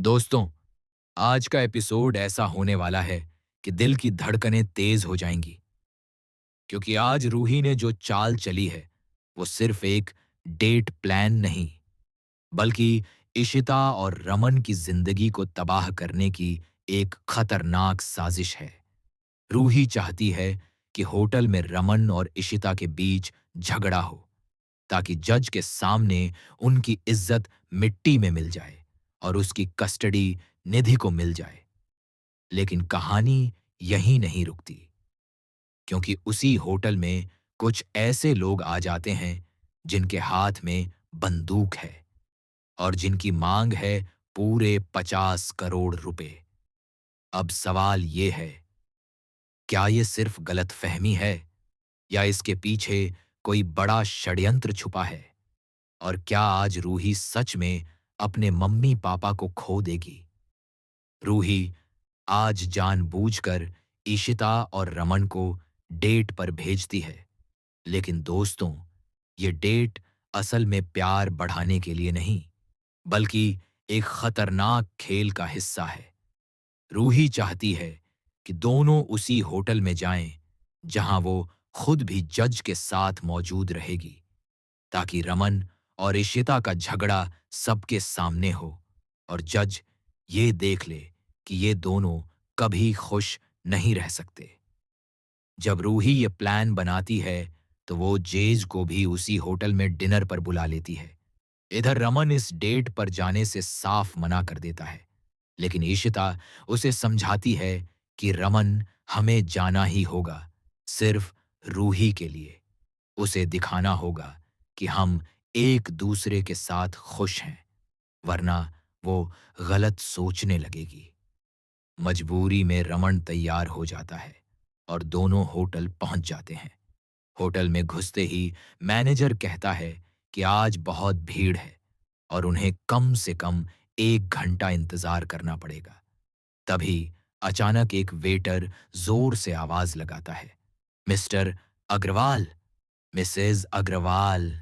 दोस्तों, आज का एपिसोड ऐसा होने वाला है कि दिल की धड़कनें तेज हो जाएंगी, क्योंकि आज रूही ने जो चाल चली है वो सिर्फ एक डेट प्लान नहीं, बल्कि इशिता और रमन की जिंदगी को तबाह करने की एक खतरनाक साजिश है। रूही चाहती है कि होटल में रमन और इशिता के बीच झगड़ा हो, ताकि जज के सामने उनकी इज्जत मिट्टी में मिल जाए और उसकी कस्टडी निधि को मिल जाए। लेकिन कहानी यहीं नहीं रुकती, क्योंकि उसी होटल में कुछ ऐसे लोग आ जाते हैं जिनके हाथ में बंदूक है और जिनकी मांग है पूरे 50 करोड़ रुपए। अब सवाल ये है, क्या ये सिर्फ गलतफहमी है या इसके पीछे कोई बड़ा षड्यंत्र छुपा है? और क्या आज रूही सच में अपने मम्मी पापा को खो देगी? रूही आज जानबूझकर ईशिता और रमन को डेट पर भेजती है, लेकिन दोस्तों, ये डेट असल में प्यार बढ़ाने के लिए नहीं, बल्कि एक खतरनाक खेल का हिस्सा है। रूही चाहती है कि दोनों उसी होटल में जाएं जहां वो खुद भी जज के साथ मौजूद रहेगी, ताकि रमन और इशिता का झगड़ा सबके सामने हो और जज ये देख ले कि ये दोनों कभी खुश नहीं रह सकते। जब रूही ये प्लान बनाती है, तो वो जेज को भी उसी होटल में डिनर पर बुला लेती है। इधर रमन इस डेट पर जाने से साफ मना कर देता है, लेकिन ईशिता उसे समझाती है कि रमन, हमें जाना ही होगा, सिर्फ रूही के लिए। उसे दिखाना होगा कि हम एक दूसरे के साथ खुश हैं, वरना वो गलत सोचने लगेगी। मजबूरी में रमन तैयार हो जाता है और दोनों होटल पहुंच जाते हैं। होटल में घुसते ही मैनेजर कहता है कि आज बहुत भीड़ है और उन्हें कम से कम 1 घंटा इंतजार करना पड़ेगा। तभी अचानक एक वेटर जोर से आवाज लगाता है, मिस्टर अग्रवाल, मिसेज अग्रवाल।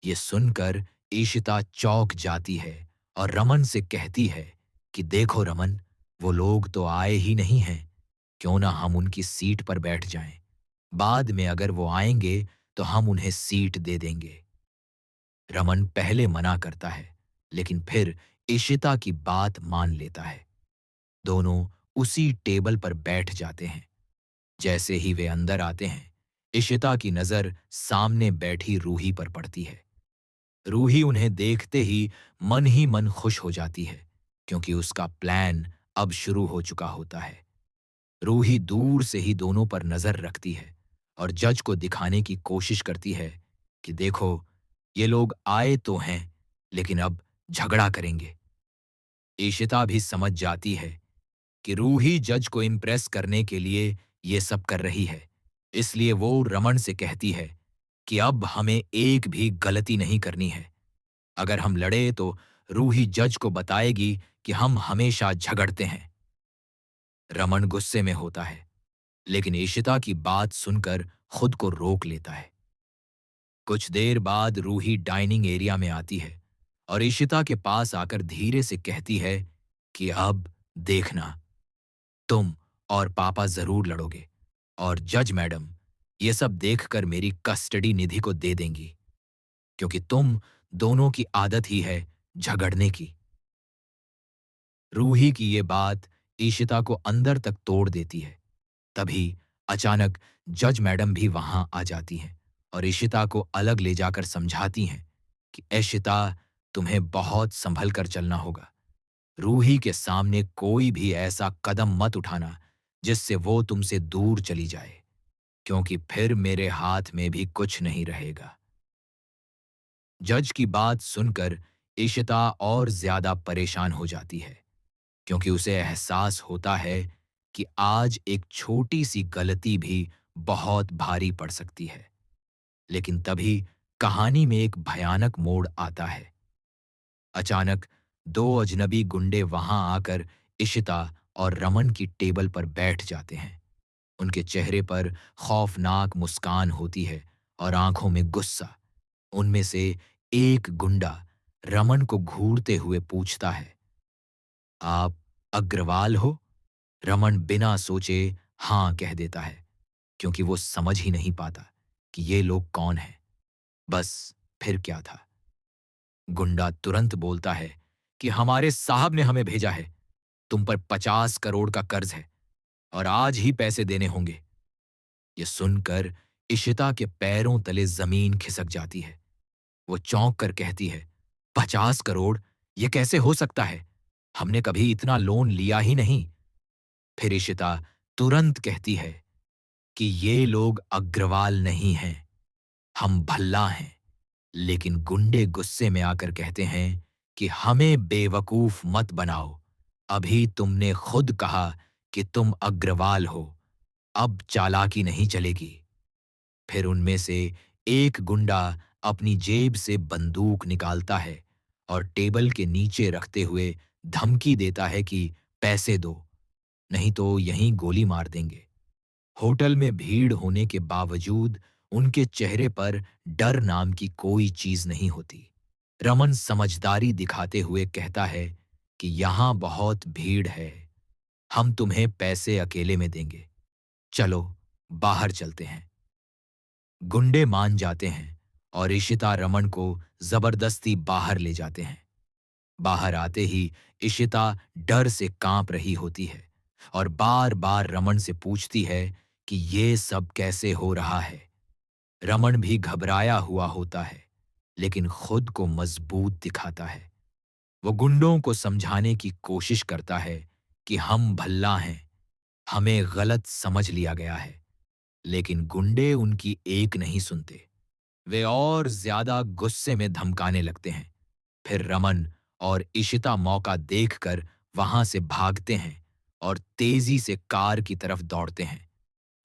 ये सुनकर ईशिता चौंक जाती है और रमन से कहती है कि देखो रमन, वो लोग तो आए ही नहीं हैं, क्यों ना हम उनकी सीट पर बैठ जाएं। बाद में अगर वो आएंगे तो हम उन्हें सीट दे देंगे। रमन पहले मना करता है, लेकिन फिर इशिता की बात मान लेता है। दोनों उसी टेबल पर बैठ जाते हैं। जैसे ही वे अंदर आते हैं, इशिता की नजर सामने बैठी रूही पर पड़ती है। रूही उन्हें देखते ही मन खुश हो जाती है, क्योंकि उसका प्लान अब शुरू हो चुका होता है। रूही दूर से ही दोनों पर नजर रखती है और जज को दिखाने की कोशिश करती है कि देखो, ये लोग आए तो हैं, लेकिन अब झगड़ा करेंगे। ईशिता भी समझ जाती है कि रूही जज को इम्प्रेस करने के लिए ये सब कर रही है, इसलिए वो रमन से कहती है कि अब हमें एक भी गलती नहीं करनी है। अगर हम लड़े तो रूही जज को बताएगी कि हम हमेशा झगड़ते हैं। रमन गुस्से में होता है, लेकिन ईशिता की बात सुनकर खुद को रोक लेता है। कुछ देर बाद रूही डाइनिंग एरिया में आती है और ईशिता के पास आकर धीरे से कहती है कि अब देखना, तुम और पापा जरूर लड़ोगे और जज मैडम ये सब देखकर मेरी कस्टडी निधि को दे देंगी, क्योंकि तुम दोनों की आदत ही है झगड़ने की। रूही की ये बात ईशिता को अंदर तक तोड़ देती है। तभी अचानक जज मैडम भी वहां आ जाती हैं और इशिता को अलग ले जाकर समझाती हैं कि इशिता, तुम्हें बहुत संभल कर चलना होगा। रूही के सामने कोई भी ऐसा कदम मत उठाना जिससे वो तुमसे दूर चली जाए, क्योंकि फिर मेरे हाथ में भी कुछ नहीं रहेगा। जज की बात सुनकर इशिता और ज्यादा परेशान हो जाती है, क्योंकि उसे एहसास होता है कि आज एक छोटी सी गलती भी बहुत भारी पड़ सकती है। लेकिन तभी कहानी में एक भयानक मोड़ आता है। अचानक दो अजनबी गुंडे वहां आकर इशिता और रमन की टेबल पर बैठ जाते हैं। उनके चेहरे पर खौफनाक मुस्कान होती है और आंखों में गुस्सा। उनमें से एक गुंडा रमन को घूरते हुए पूछता है, आप अग्रवाल हो? रमन बिना सोचे हाँ कह देता है, क्योंकि वो समझ ही नहीं पाता कि ये लोग कौन हैं। बस फिर क्या था? गुंडा तुरंत बोलता है कि हमारे साहब ने हमें भेजा है। तुम पर 50 करोड़ का कर्ज है और आज ही पैसे देने होंगे। ये सुनकर इशिता के पैरों तले जमीन खिसक जाती है। वो चौंक कर कहती है, 50 करोड़? ये कैसे हो सकता है? हमने कभी इतना लोन लिया ही नहीं। फिर इशिता तुरंत कहती है कि ये लोग अग्रवाल नहीं हैं, हम भल्ला हैं। लेकिन गुंडे गुस्से में आकर कहते हैं कि हमें बेवकूफ मत बनाओ। अभी तुमने खुद कहा कि तुम अग्रवाल हो, अब चालाकी नहीं चलेगी। फिर उनमें से एक गुंडा अपनी जेब से बंदूक निकालता है और टेबल के नीचे रखते हुए धमकी देता है कि पैसे दो, नहीं तो यहीं गोली मार देंगे। होटल में भीड़ होने के बावजूद उनके चेहरे पर डर नाम की कोई चीज नहीं होती। रमन समझदारी दिखाते हुए कहता है कि यहां बहुत भीड़ है, हम तुम्हें पैसे अकेले में देंगे। चलो बाहर चलते हैं। गुंडे मान जाते हैं और इशिता रमन को जबरदस्ती बाहर ले जाते हैं। बाहर आते ही इशिता डर से कांप रही होती है और बार बार रमन से पूछती है कि ये सब कैसे हो रहा है। रमन भी घबराया हुआ होता है, लेकिन खुद को मजबूत दिखाता है। वो गुंडों को समझाने की कोशिश करता है कि हम भल्ला हैं, हमें गलत समझ लिया गया है। लेकिन गुंडे उनकी एक नहीं सुनते। वे और ज्यादा गुस्से में धमकाने लगते हैं। फिर रमन और इशिता मौका देखकर वहां से भागते हैं और तेजी से कार की तरफ दौड़ते हैं।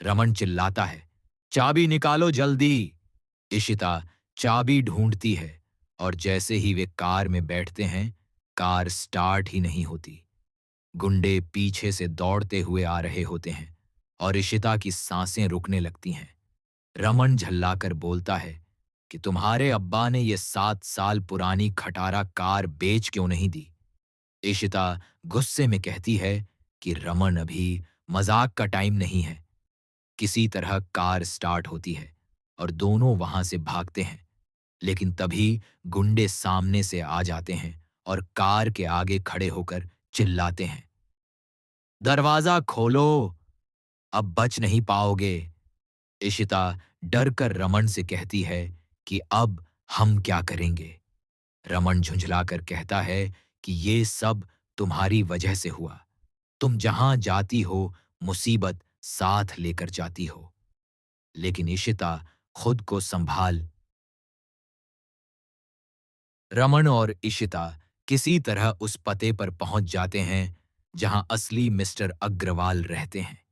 रमन चिल्लाता है, चाबी निकालो जल्दी। इशिता चाबी ढूंढती है और जैसे ही वे कार में बैठते हैं, कार स्टार्ट ही नहीं होती। गुंडे पीछे से दौड़ते हुए आ रहे होते हैं और इशिता की सांसें रुकने लगती हैं। रमन झल्लाकर बोलता है कि तुम्हारे अब्बा ने ये 7 साल पुरानी खटारा कार बेच क्यों नहीं दी? इशिता गुस्से में कहती है कि रमन, अभी मजाक का टाइम नहीं है। किसी तरह कार स्टार्ट होती है और दोनों वहां से भागते हैं। लेकिन तभी गुंडे सामने से आ जाते हैं और कार के आगे खड़े होकर चिल्लाते हैं, दरवाजा खोलो, अब बच नहीं पाओगे। इशिता डर कर रमन से कहती है कि अब हम क्या करेंगे? रमन झुंझलाकर कहता है कि ये सब तुम्हारी वजह से हुआ। तुम जहां जाती हो, मुसीबत साथ लेकर जाती हो। लेकिन इशिता खुद को संभाल। रमन और इशिता किसी तरह उस पते पर पहुंच जाते हैं जहां असली मिस्टर अग्रवाल रहते हैं।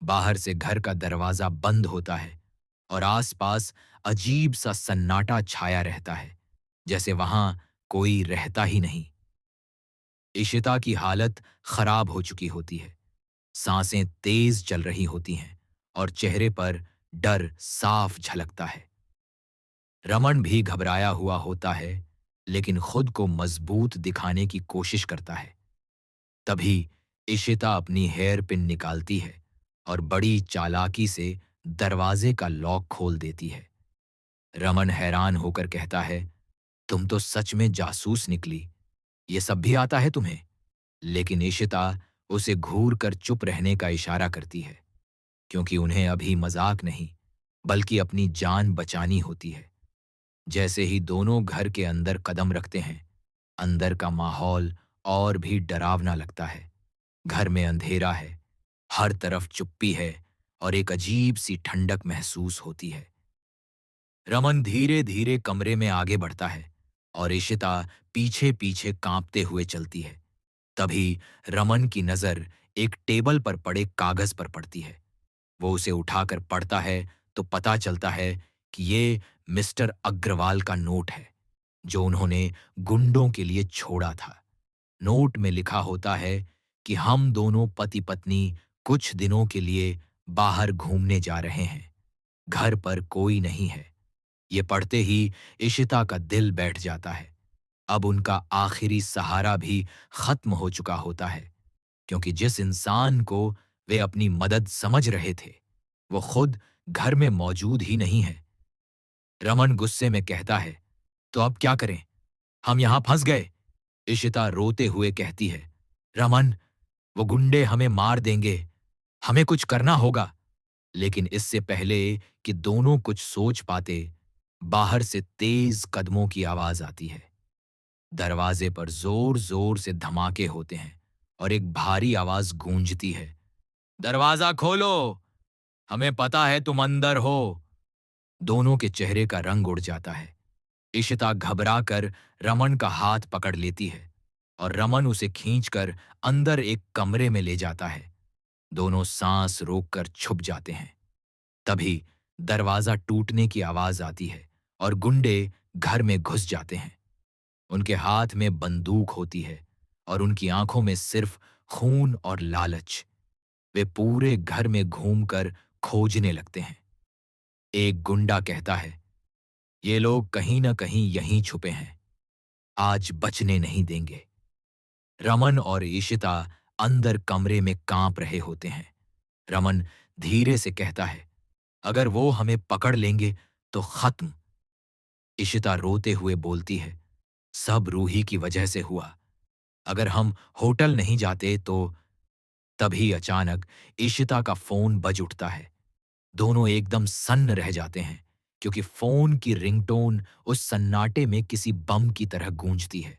बाहर से घर का दरवाजा बंद होता है और आसपास अजीब सा सन्नाटा छाया रहता है, जैसे वहां कोई रहता ही नहीं। इशिता की हालत खराब हो चुकी होती है। सांसें तेज चल रही होती हैं और चेहरे पर डर साफ झलकता है। रमन भी घबराया हुआ होता है, लेकिन खुद को मजबूत दिखाने की कोशिश करता है। तभी इशिता अपनी हेयर पिन निकालती है और बड़ी चालाकी से दरवाजे का लॉक खोल देती है। रमन हैरान होकर कहता है, तुम तो सच में जासूस निकली। ये सब भी आता है तुम्हें? लेकिन इशिता उसे घूर कर चुप रहने का इशारा करती है, क्योंकि उन्हें अभी मजाक नहीं, बल्कि अपनी जान बचानी होती है। जैसे ही दोनों घर के अंदर कदम रखते हैं, अंदर का माहौल और भी डरावना लगता है। घर में अंधेरा है, हर तरफ चुप्पी है और एक अजीब सी ठंडक महसूस होती है। रमन धीरे धीरे कमरे में आगे बढ़ता है और इशिता पीछे पीछे कांपते हुए चलती है। तभी रमन की नजर एक टेबल पर पड़े कागज पर पड़ती है। वो उसे उठाकर पढ़ता है तो पता चलता है कि ये मिस्टर अग्रवाल का नोट है, जो उन्होंने गुंडों के लिए छोड़ा था। नोट में लिखा होता है कि हम दोनों पति पत्नी कुछ दिनों के लिए बाहर घूमने जा रहे हैं। घर पर कोई नहीं है। ये पढ़ते ही इशिता का दिल बैठ जाता है। अब उनका आखिरी सहारा भी खत्म हो चुका होता है, क्योंकि जिस इंसान को वे अपनी मदद समझ रहे थे, वो खुद घर में मौजूद ही नहीं है। रमन गुस्से में कहता है, तो अब क्या करें? हम यहां फंस गए। इशिता रोते हुए कहती है, रमन, वो गुंडे हमें मार देंगे। हमें कुछ करना होगा। लेकिन इससे पहले कि दोनों कुछ सोच पाते, बाहर से तेज कदमों की आवाज आती है। दरवाजे पर जोर जोर से धमाके होते हैं और एक भारी आवाज गूंजती है, दरवाजा खोलो, हमें पता है तुम अंदर हो। दोनों के चेहरे का रंग उड़ जाता है। इशिता घबरा कर रमन का हाथ पकड़ लेती है और रमन उसे खींचकर अंदर एक कमरे में ले जाता है। दोनों सांस रोककर छुप जाते हैं। तभी दरवाजा टूटने की आवाज आती है और गुंडे घर में घुस जाते हैं। उनके हाथ में बंदूक होती है और उनकी आंखों में सिर्फ खून और लालच। वे पूरे घर में घूमकर खोजने लगते हैं। एक गुंडा कहता है, ये लोग कहीं ना कहीं यहीं छुपे हैं, आज बचने नहीं देंगे। रमन और ईशिता अंदर कमरे में कांप रहे होते हैं। रमन धीरे से कहता है, अगर वो हमें पकड़ लेंगे तो खत्म। इशिता रोते हुए बोलती है, सब रूही की वजह से हुआ। अगर हम होटल नहीं जाते तो। तभी अचानक इशिता का फोन बज उठता है। दोनों एकदम सन्न रह जाते हैं, क्योंकि फोन की रिंगटोन उस सन्नाटे में किसी बम की तरह गूंजती है।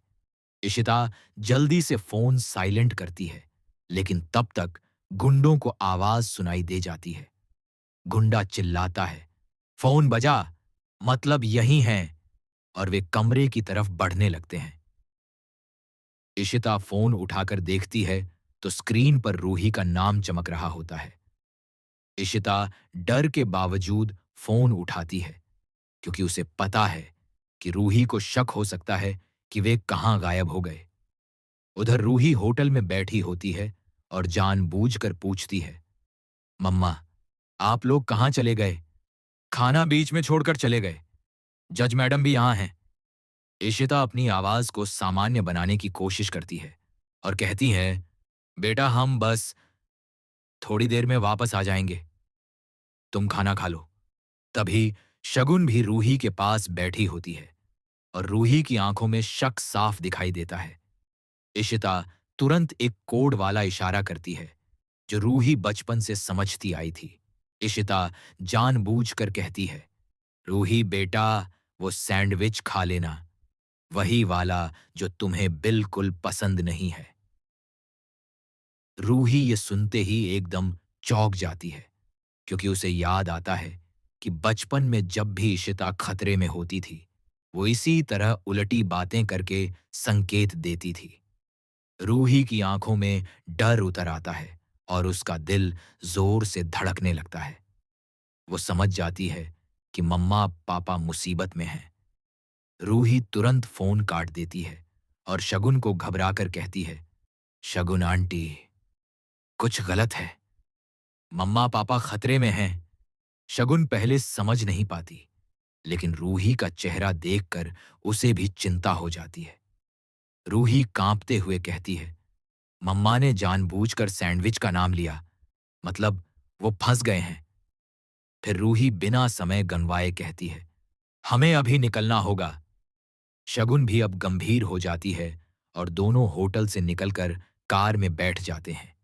इशिता जल्दी से फोन साइलेंट करती है, लेकिन तब तक गुंडों को आवाज सुनाई दे जाती है। गुंडा चिल्लाता है, फोन बजा, मतलब यही हैं, और वे कमरे की तरफ बढ़ने लगते हैं। इशिता फोन उठाकर देखती है तो स्क्रीन पर रूही का नाम चमक रहा होता है। इशिता डर के बावजूद फोन उठाती है, क्योंकि उसे पता है कि रूही को शक हो सकता है कि वे कहां गायब हो गए। उधर रूही होटल में बैठी होती है और जानबूझकर पूछती है, मम्मा, आप लोग कहां चले गए? खाना बीच में छोड़कर चले गए। जज मैडम भी यहां हैं। इशिता अपनी आवाज को सामान्य बनाने की कोशिश करती है और कहती है, बेटा, हम बस थोड़ी देर में वापस आ जाएंगे, तुम खाना खा लो। तभी शगुन भी रूही के पास बैठी होती है और रूही की आंखों में शक साफ दिखाई देता है। इशिता तुरंत एक कोड वाला इशारा करती है, जो रूही बचपन से समझती आई थी। इशिता जानबूझकर कहती है, रूही बेटा, वो सैंडविच खा लेना, वही वाला जो तुम्हें बिल्कुल पसंद नहीं है। रूही ये सुनते ही एकदम चौंक जाती है, क्योंकि उसे याद आता है कि बचपन में जब भी इशिता खतरे में होती थी, वो इसी तरह उलटी बातें करके संकेत देती थी। रूही की आंखों में डर उतर आता है और उसका दिल जोर से धड़कने लगता है। वो समझ जाती है कि मम्मा पापा मुसीबत में हैं। रूही तुरंत फोन काट देती है और शगुन को घबराकर कहती है, शगुन आंटी, कुछ गलत है, मम्मा पापा खतरे में हैं। शगुन पहले समझ नहीं पाती, लेकिन रूही का चेहरा देखकर उसे भी चिंता हो जाती है। रूही कांपते हुए कहती है, मम्मा ने जानबूझकर सैंडविच का नाम लिया, मतलब वो फंस गए हैं। फिर रूही बिना समय गंवाए कहती है, हमें अभी निकलना होगा। शगुन भी अब गंभीर हो जाती है और दोनों होटल से निकलकर कार में बैठ जाते हैं।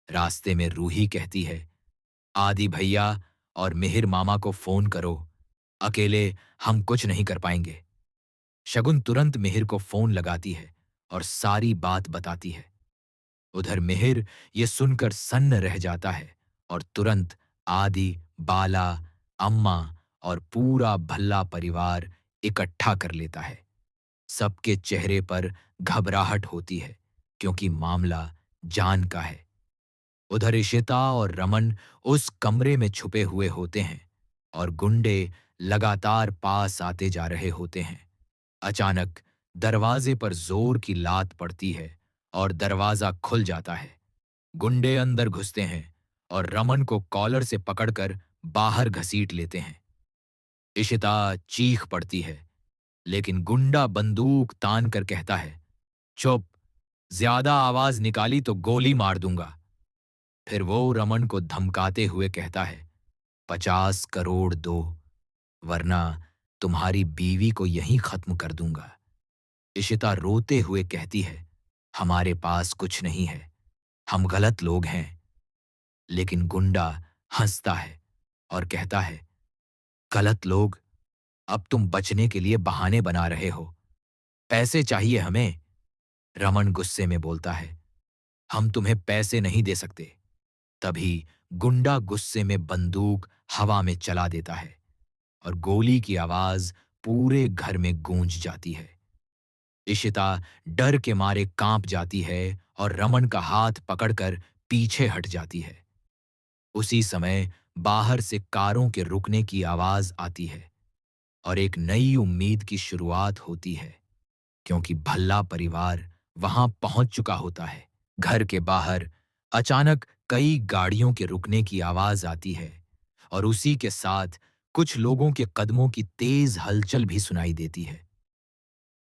रास्ते में रूही कहती है, आदि भैया और मिहिर मामा को फोन करो, अकेले हम कुछ नहीं कर पाएंगे। शगुन तुरंत मिहिर को फोन लगाती है और सारी बात बताती है। उधर मिहिर ये सुनकर सन्न रह जाता है और तुरंत आदि, बाला, अम्मा और पूरा भल्ला परिवार इकट्ठा कर लेता है। सबके चेहरे पर घबराहट होती है, क्योंकि मामला जान का है। उधर इशिता और रमन उस कमरे में छुपे हुए होते हैं और गुंडे लगातार पास आते जा रहे होते हैं। अचानक दरवाजे पर जोर की लात पड़ती है और दरवाजा खुल जाता है। गुंडे अंदर घुसते हैं और रमन को कॉलर से पकड़कर बाहर घसीट लेते हैं। इशिता चीख पड़ती है, लेकिन गुंडा बंदूक तान कर कहता है, चुप, ज्यादा आवाज निकाली तो गोली मार दूंगा। फिर वो रमन को धमकाते हुए कहता है, 50 करोड़ दो, वरना तुम्हारी बीवी को यहीं खत्म कर दूंगा। इशिता रोते हुए कहती है, हमारे पास कुछ नहीं है, हम गलत लोग हैं। लेकिन गुंडा हंसता है और कहता है, गलत लोग? अब तुम बचने के लिए बहाने बना रहे हो। पैसे चाहिए हमें। रमन गुस्से में बोलता है, हम तुम्हें पैसे नहीं दे सकते। तभी गुंडा गुस्से में बंदूक हवा में चला देता है और गोली की आवाज पूरे घर में गूंज जाती है। इशिता डर के मारे कांप जाती है और रमन का हाथ पकड़कर पीछे हट जाती है। उसी समय बाहर से कारों के रुकने की आवाज आती है और एक नई उम्मीद की शुरुआत होती है, क्योंकि भल्ला परिवार वहां पहुंच चुका होता है। घर के बाहर अचानक कई गाड़ियों के रुकने की आवाज आती है और उसी के साथ कुछ लोगों के कदमों की तेज हलचल भी सुनाई देती है।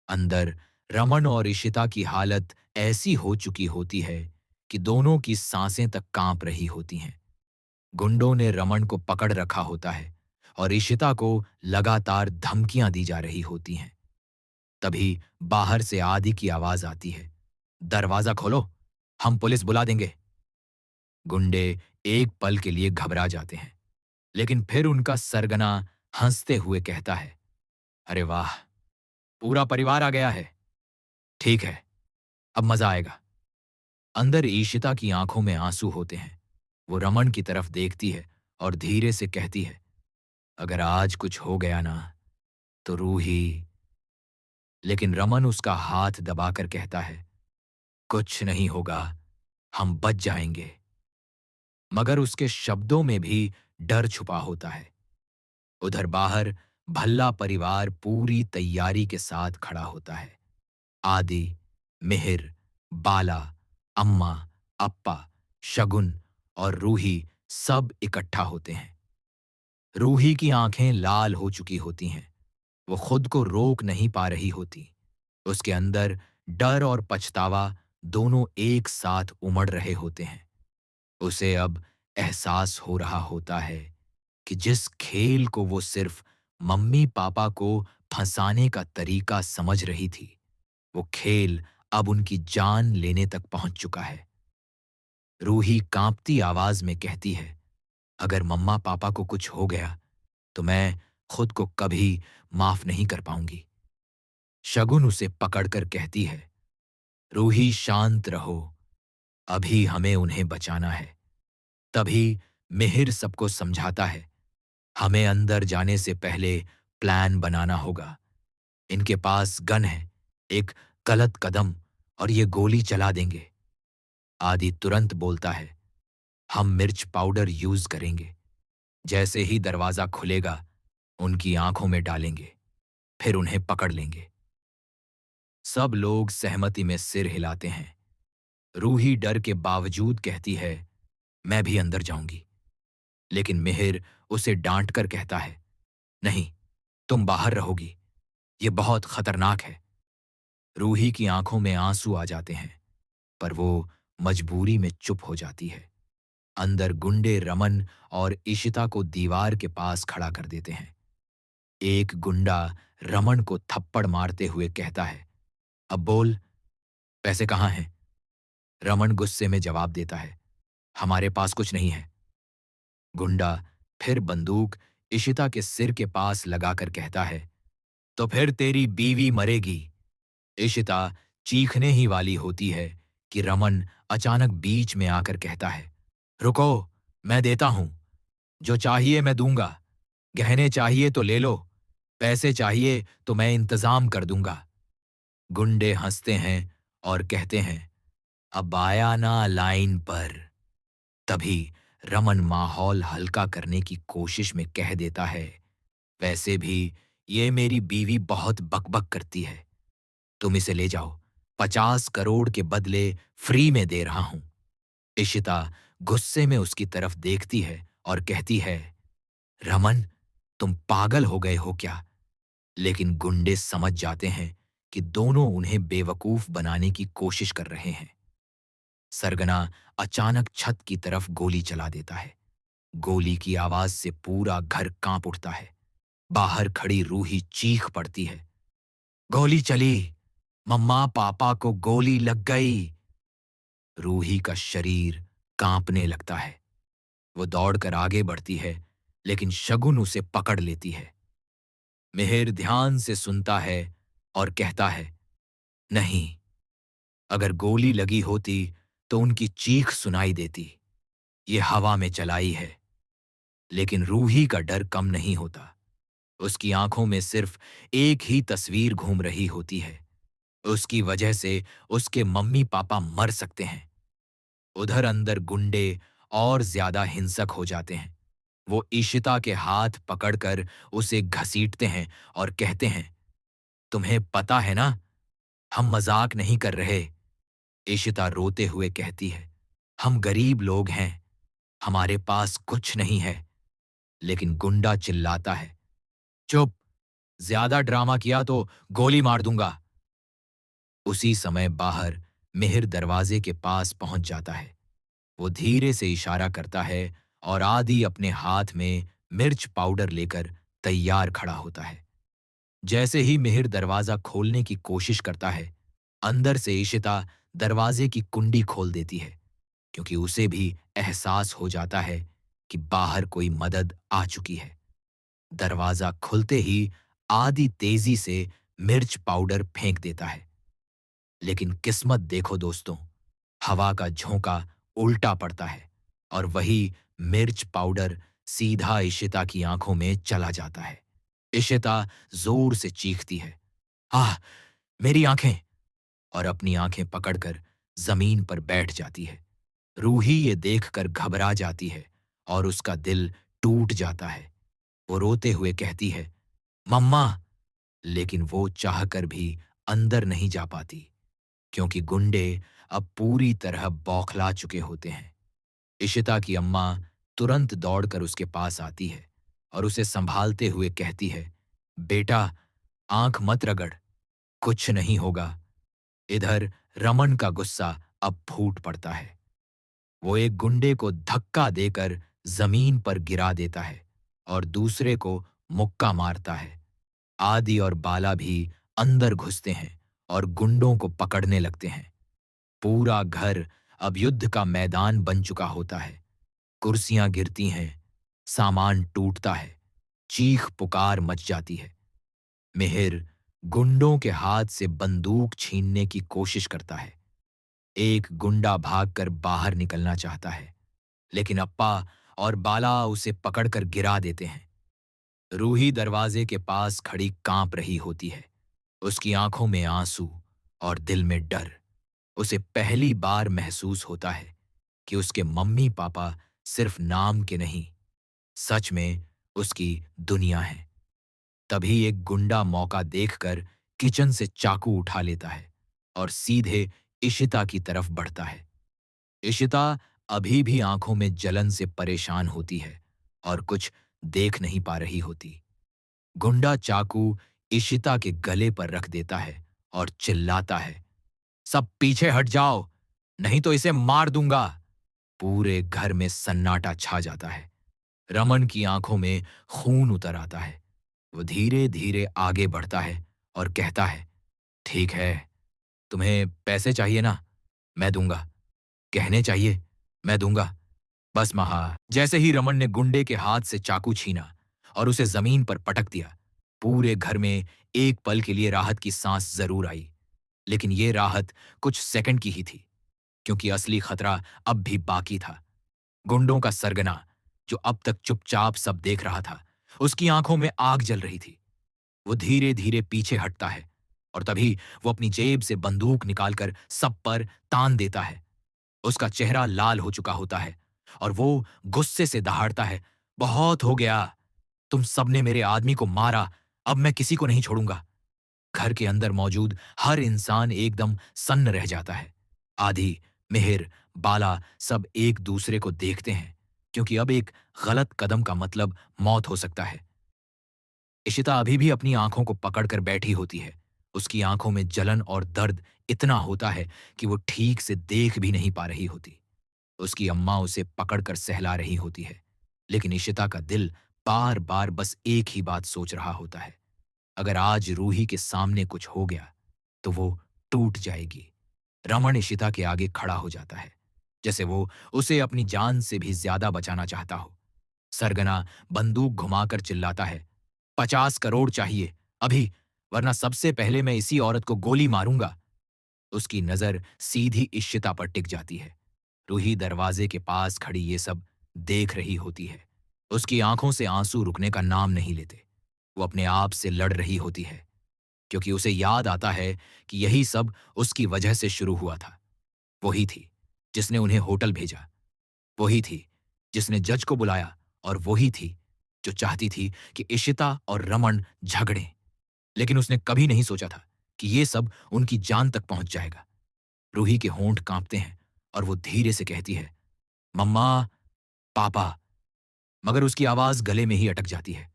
अंदर रमन और इशिता की हालत ऐसी हो चुकी होती है कि दोनों की सांसें तक कांप रही होती हैं। गुंडों ने रमन को पकड़ रखा होता है और इशिता को लगातार धमकियां दी जा रही होती हैं। तभी बाहर से आदि की आवाज आती है, दरवाजा खोलो, हम पुलिस बुला देंगे। गुंडे एक पल के लिए घबरा जाते हैं, लेकिन फिर उनका सरगना हंसते हुए कहता है, अरे वाह, पूरा परिवार आ गया है। ठीक है, अब मजा आएगा। अंदर ईशिता की आंखों में आंसू होते हैं। वो रमन की तरफ देखती है और धीरे से कहती है, अगर आज कुछ हो गया ना, तो रूही। लेकिन रमन उसका हाथ दबाकर कहता है, कुछ नहीं होगा, हम बच जाएंगे। मगर उसके शब्दों में भी डर छुपा होता है। उधर बाहर भल्ला परिवार पूरी तैयारी के साथ खड़ा होता है। आदि, मिहिर, बाला, अम्मा, अप्पा, शगुन और रूही सब इकट्ठा होते हैं। रूही की आंखें लाल हो चुकी होती हैं। वो खुद को रोक नहीं पा रही होती। उसके अंदर डर और पछतावा दोनों एक साथ उमड़ रहे होते हैं। उसे अब एहसास हो रहा होता है कि जिस खेल को वो सिर्फ मम्मी पापा को फंसाने का तरीका समझ रही थी, वो खेल अब उनकी जान लेने तक पहुंच चुका है। रूही कांपती आवाज में कहती है, अगर मम्मा पापा को कुछ हो गया तो मैं खुद को कभी माफ नहीं कर पाऊंगी। शगुन उसे पकड़कर कहती है, रूही शांत रहो, अभी हमें उन्हें बचाना है। तभी मिहिर सबको समझाता है, हमें अंदर जाने से पहले प्लान बनाना होगा। इनके पास गन है, एक गलत कदम और ये गोली चला देंगे। आदि तुरंत बोलता है, हम मिर्च पाउडर यूज करेंगे। जैसे ही दरवाजा खुलेगा, उनकी आंखों में डालेंगे, फिर उन्हें पकड़ लेंगे। सब लोग सहमति में सिर हिलाते हैं। रूही डर के बावजूद कहती है, मैं भी अंदर जाऊंगी। लेकिन मिहिर उसे डांट कर कहता है, नहीं, तुम बाहर रहोगी, ये बहुत खतरनाक है। रूही की आंखों में आंसू आ जाते हैं, पर वो मजबूरी में चुप हो जाती है। अंदर गुंडे रमन और इशिता को दीवार के पास खड़ा कर देते हैं। एक गुंडा रमन को थप्पड़ मारते हुए कहता है, अब बोल, पैसे कहाँ हैं? रमन गुस्से में जवाब देता है, हमारे पास कुछ नहीं है। गुंडा फिर बंदूक इशिता के सिर के पास लगाकर कहता है, तो फिर तेरी बीवी मरेगी। इशिता चीखने ही वाली होती है कि रमन अचानक बीच में आकर कहता है, रुको, मैं देता हूं, जो चाहिए मैं दूंगा। गहने चाहिए तो ले लो, पैसे चाहिए तो मैं इंतजाम कर दूंगा। गुंडे हंसते हैं और कहते हैं, अब आया ना लाइन पर। तभी रमन माहौल हल्का करने की कोशिश में कह देता है, वैसे भी ये मेरी बीवी बहुत बकबक करती है, तुम इसे ले जाओ, 50 करोड़ के बदले फ्री में दे रहा हूं। इशिता गुस्से में उसकी तरफ देखती है और कहती है, रमन, तुम पागल हो गए हो क्या? लेकिन गुंडे समझ जाते हैं कि दोनों उन्हें बेवकूफ बनाने की कोशिश कर रहे हैं। सरगना अचानक छत की तरफ गोली चला देता है। गोली की आवाज से पूरा घर कांप उठता है। बाहर खड़ी रूही चीख पड़ती है, गोली चली, मम्मा पापा को गोली लग गई। रूही का शरीर कांपने लगता है। वो दौड़कर आगे बढ़ती है, लेकिन शगुन उसे पकड़ लेती है। मिहिर ध्यान से सुनता है और कहता है, नहीं, अगर गोली लगी होती तो उनकी चीख सुनाई देती। ये हवा में चलाई है। लेकिन रूही का डर कम नहीं होता। उसकी आंखों में सिर्फ एक ही तस्वीर घूम रही होती है। उसकी वजह से उसके मम्मी पापा मर सकते हैं। उधर अंदर गुंडे और ज्यादा हिंसक हो जाते हैं। वो ईशिता के हाथ पकड़कर उसे घसीटते हैं और कहते हैं, तुम्हें पता है ना, हम मजाक नहीं कर रहे। ईशिता रोते हुए कहती है, हम गरीब लोग हैं, हमारे पास कुछ नहीं है। लेकिन गुंडा चिल्लाता है, चुप, ज्यादा ड्रामा किया तो गोली मार दूंगा। उसी समय बाहर मिहिर दरवाजे के पास पहुंच जाता है। वो धीरे से इशारा करता है और आदि अपने हाथ में मिर्च पाउडर लेकर तैयार खड़ा होता है। जैसे ही मिहिर दरवाजा खोलने की कोशिश करता है, अंदर से इशिता दरवाजे की कुंडी खोल देती है, क्योंकि उसे भी एहसास हो जाता है कि बाहर कोई मदद आ चुकी है। दरवाजा खुलते ही आदि तेजी से मिर्च पाउडर फेंक देता है। लेकिन किस्मत देखो दोस्तों, हवा का झोंका उल्टा पड़ता है और वही मिर्च पाउडर सीधा इशिता की आंखों में चला जाता है। इशिता जोर से चीखती है, आह, मेरी आंखें! और अपनी आंखें पकड़कर जमीन पर बैठ जाती है। रूही ये देखकर घबरा जाती है और उसका दिल टूट जाता है। वो रोते हुए कहती है, मम्मा! लेकिन वो चाहकर भी अंदर नहीं जा पाती, क्योंकि गुंडे अब पूरी तरह बौखला चुके होते हैं। इशिता की अम्मा तुरंत दौड़कर उसके पास आती है और उसे संभालते हुए कहती है, बेटा, आंख मत रगड़, कुछ नहीं होगा। इधर रमन का गुस्सा अब फूट पड़ता है। वो एक गुंडे को धक्का देकर जमीन पर गिरा देता है और दूसरे को मुक्का मारता है। आदि और बाला भी अंदर घुसते हैं और गुंडों को पकड़ने लगते हैं। पूरा घर अब युद्ध का मैदान बन चुका होता है। कुर्सियां गिरती हैं, सामान टूटता है, चीख पुकार मच जाती है। मिहिर गुंडों के हाथ से बंदूक छीनने की कोशिश करता है। एक गुंडा भागकर बाहर निकलना चाहता है, लेकिन अप्पा और बाला उसे पकड़कर गिरा देते हैं। रूही दरवाजे के पास खड़ी कांप रही होती है। उसकी आंखों में आंसू और दिल में डर। उसे पहली बार महसूस होता है कि उसके मम्मी पापा सिर्फ नाम के नहीं, सच में उसकी दुनिया है। तभी एक गुंडा मौका देखकर किचन से चाकू उठा लेता है और सीधे इशिता की तरफ बढ़ता है। इशिता अभी भी आंखों में जलन से परेशान होती है और कुछ देख नहीं पा रही होती। गुंडा चाकू इशिता के गले पर रख देता है और चिल्लाता है, सब पीछे हट जाओ, नहीं तो इसे मार दूंगा। पूरे घर में सन्नाटा छा जाता है। रमन की आंखों में खून उतर आता है। वो धीरे धीरे आगे बढ़ता है और कहता है, ठीक है, तुम्हें पैसे चाहिए ना, मैं दूंगा। गहने चाहिए, मैं दूंगा। बस महा। जैसे ही रमन ने गुंडे के हाथ से चाकू छीना और उसे जमीन पर पटक दिया, पूरे घर में एक पल के लिए राहत की सांस जरूर आई। लेकिन ये राहत कुछ सेकंड की ही थी, क्योंकि असली खतरा अब भी बाकी था। गुंडों का सरगना, जो अब तक चुपचाप सब देख रहा था, उसकी आंखों में आग जल रही थी। वो धीरे धीरे पीछे हटता है और तभी वो अपनी जेब से बंदूक निकालकर सब पर तान देता है। उसका चेहरा लाल हो चुका होता है और वो गुस्से से दहाड़ता है, बहुत हो गया, तुम सबने मेरे आदमी को मारा, अब मैं किसी को नहीं छोड़ूंगा। घर के अंदर मौजूद हर इंसान एकदम सन्न रह जाता है। आदि, मिहिर, बाला सब एक दूसरे को देखते हैं, क्योंकि अब एक गलत कदम का मतलब मौत हो सकता है। इशिता अभी भी अपनी आंखों को पकड़कर बैठी होती है। उसकी आंखों में जलन और दर्द इतना होता है कि वो ठीक से देख भी नहीं पा रही होती। उसकी अम्मा उसे पकड़कर सहला रही होती है, लेकिन इशिता का दिल बार-बार बस एक ही बात सोच रहा होता है, अगर आज रूही के सामने कुछ हो गया, तो वो टूट जाएगी। रमन इशिता के आगे खड़ा हो जाता है, जैसे वो उसे अपनी जान से भी ज्यादा बचाना चाहता हो। सरगना बंदूक घुमाकर चिल्लाता है, 50 करोड़ चाहिए, अभी, वरना सबसे पहले मैं इसी औरत को गोली मारूंगा। उसकी नजर सीधी इशिता पर टिक जाती है। रूही दरवाजे के पास खड़ी ये सब देख रही होती है। उसकी आंखों से आंसू रुकने का नाम नहीं लेते। वो अपने आप से लड़ रही होती है, क्योंकि उसे याद आता है कि यही सब उसकी वजह से शुरू हुआ था। वही थी जिसने उन्हें होटल भेजा, वही थी जिसने जज को बुलाया, और वही थी जो चाहती थी कि इशिता और रमन झगड़ें। लेकिन उसने कभी नहीं सोचा था कि ये सब उनकी जान तक पहुंच जाएगा। रूही के होंठ कांपते हैं और वो धीरे से कहती है, मम्मा, पापा, मगर उसकी आवाज गले में ही अटक जाती है।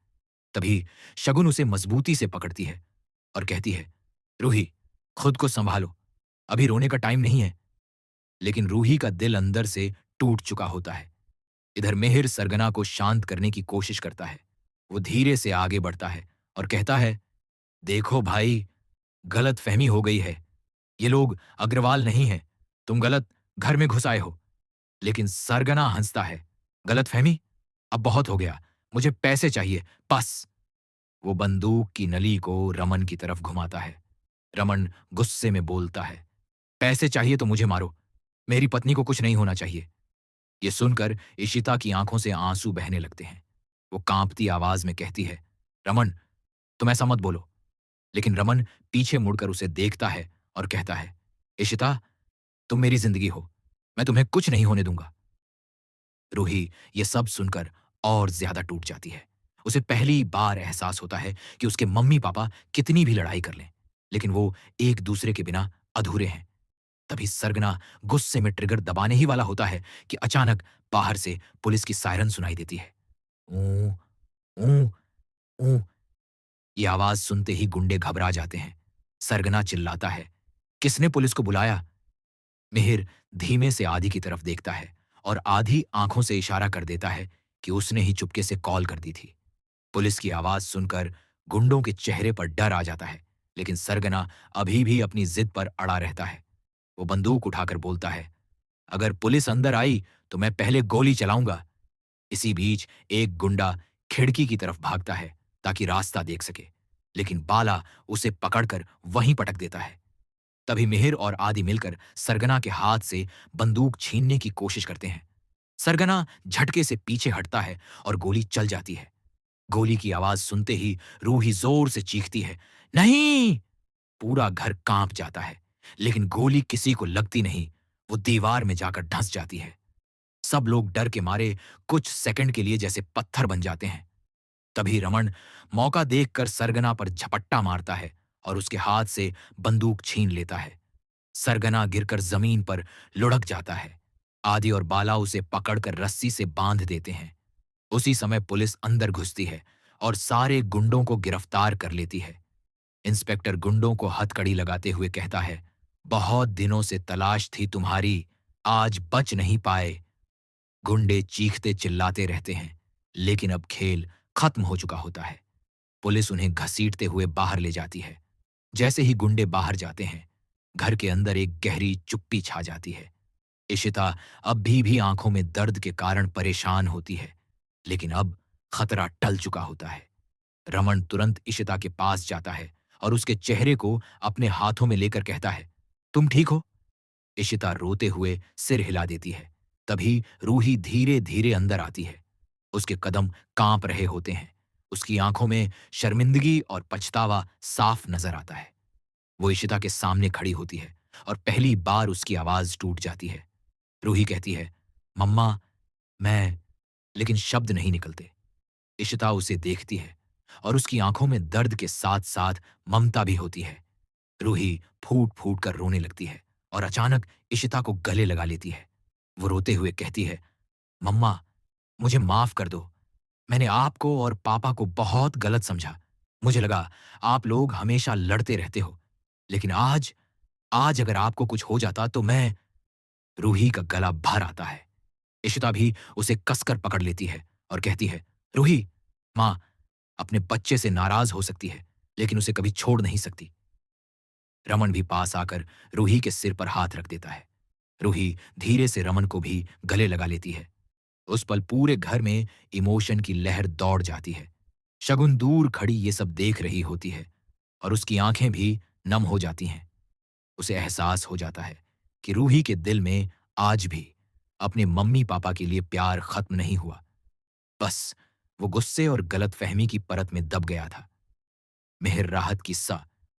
तभी शगुन उसे मजबूती से पकड़ती है और कहती है, रूही, खुद को संभालो, अभी रोने का टाइम नहीं है। लेकिन रूही का दिल अंदर से टूट चुका होता है। इधर मिहिर सरगना को शांत करने की कोशिश करता है। वो धीरे से आगे बढ़ता है और कहता है, देखो भाई, गलत फहमी हो गई है। ये लोग अग्रवाल नहीं है, तुम गलत घर में घुस आए हो। लेकिन सरगना हंसता है, गलत फहमी, अब बहुत हो गया, मुझे पैसे चाहिए, बस। वो बंदूक की नली को रमन की तरफ घुमाता है। रमन गुस्से में बोलता है, पैसे चाहिए तो मुझे मारो, मेरी पत्नी को कुछ नहीं होना चाहिए। ये सुनकर इशिता की आंखों से आंसू बहने लगते हैं। वो कांपती आवाज में कहती है, रमन, तुम ऐसा मत बोलो। लेकिन रमन पीछे मुड़कर उसे देखता है और कहता है, इशिता, तुम मेरी जिंदगी हो, मैं तुम्हें कुछ नहीं होने दूंगा। रूही ये सब सुनकर और ज्यादा टूट जाती है। उसे पहली बार एहसास होता है कि उसके मम्मी पापा कितनी भी लड़ाई कर लें, लेकिन वो एक दूसरे के बिना अधूरे हैं। तभी सरगना गुस्से में ट्रिगर दबाने ही वाला होता है कि अचानक बाहर से पुलिस की सायरन सुनाई देती है। ऊ, ऊ, ऊ। ये आवाज सुनते ही गुंडे घबरा जाते हैं। सरगना चिल्लाता है, किसने पुलिस को बुलाया? मिहिर धीमे से आदि की तरफ देखता है और आधी आंखों से इशारा कर देता है कि उसने ही चुपके से कॉल कर दी थी। पुलिस की आवाज सुनकर गुंडों के चेहरे पर डर आ जाता है, लेकिन सरगना अभी भी अपनी जिद पर अड़ा रहता है। वो बंदूक उठाकर बोलता है, अगर पुलिस अंदर आई तो मैं पहले गोली चलाऊंगा। इसी बीच एक गुंडा खिड़की की तरफ भागता है ताकि रास्ता देख सके, लेकिन बाला उसे पकड़कर वहीं पटक देता है। तभी मिहिर और आदि मिलकर सरगना के हाथ से बंदूक छीनने की कोशिश करते हैं। सरगना झटके से पीछे हटता है और गोली चल जाती है। गोली की आवाज सुनते ही रूही जोर से चीखती है, नहीं। पूरा घर कांप जाता है, लेकिन गोली किसी को लगती नहीं। वो दीवार में जाकर धंस जाती है। सब लोग डर के मारे कुछ सेकंड के लिए जैसे पत्थर बन जाते हैं। तभी रमन मौका देखकर सरगना पर झपट्टा मारता है और उसके हाथ से बंदूक छीन लेता है। सरगना गिरकर जमीन पर लुढ़क जाता है। आदि और बाला उसे पकड़कर रस्सी से बांध देते हैं। उसी समय पुलिस अंदर घुसती है और सारे गुंडों को गिरफ्तार कर लेती है। इंस्पेक्टर गुंडों को हथकड़ी लगाते हुए कहता है, बहुत दिनों से तलाश थी तुम्हारी, आज बच नहीं पाए। गुंडे चीखते चिल्लाते रहते हैं, लेकिन अब खेल खत्म हो चुका होता है। पुलिस उन्हें घसीटते हुए बाहर ले जाती है। जैसे ही गुंडे बाहर जाते हैं, घर के अंदर एक गहरी चुप्पी छा जाती है। इशिता अब भी आंखों में दर्द के कारण परेशान होती है, लेकिन अब खतरा टल चुका होता है। रमन तुरंत इशिता के पास जाता है और उसके चेहरे को अपने हाथों में लेकर कहता है, तुम ठीक हो? इशिता रोते हुए सिर हिला देती है। तभी रूही धीरे धीरे अंदर आती है। उसके कदम कांप रहे होते हैं। उसकी आंखों में शर्मिंदगी और पछतावा साफ नजर आता है। वो इशिता के सामने खड़ी होती है और पहली बार उसकी आवाज टूट जाती है। रूही कहती है, मम्मा, मैं, लेकिन शब्द नहीं निकलते। इशिता उसे देखती है और उसकी आंखों में दर्द के साथ साथ ममता भी होती है। रूही फूट फूट कर रोने लगती है और अचानक इशिता को गले लगा लेती है। वो रोते हुए कहती है, मम्मा, मुझे माफ कर दो। मैंने आपको और पापा को बहुत गलत समझा। मुझे लगा आप लोग हमेशा लड़ते रहते हो, लेकिन आज आज अगर आपको कुछ हो जाता तो मैं। रूही का गला भर आता है। इशिता भी उसे कसकर पकड़ लेती है और कहती है, रूही, मां अपने बच्चे से नाराज हो सकती है, लेकिन उसे कभी छोड़ नहीं सकती। रमन भी पास आकर रूही के सिर पर हाथ रख देता है। रूही धीरे से रमन को भी गले लगा लेती है। उस पल पूरे घर में इमोशन की लहर दौड़ जाती है। शगुन दूर खड़ी ये सब देख रही होती है और उसकी आंखें भी नम हो जाती हैं। उसे एहसास हो जाता है कि रूही के दिल में आज भी अपने मम्मी पापा के लिए प्यार खत्म नहीं हुआ। बस वो गुस्से और गलतफहमी की परत में दब गया था। मिहिर राहत किस्सा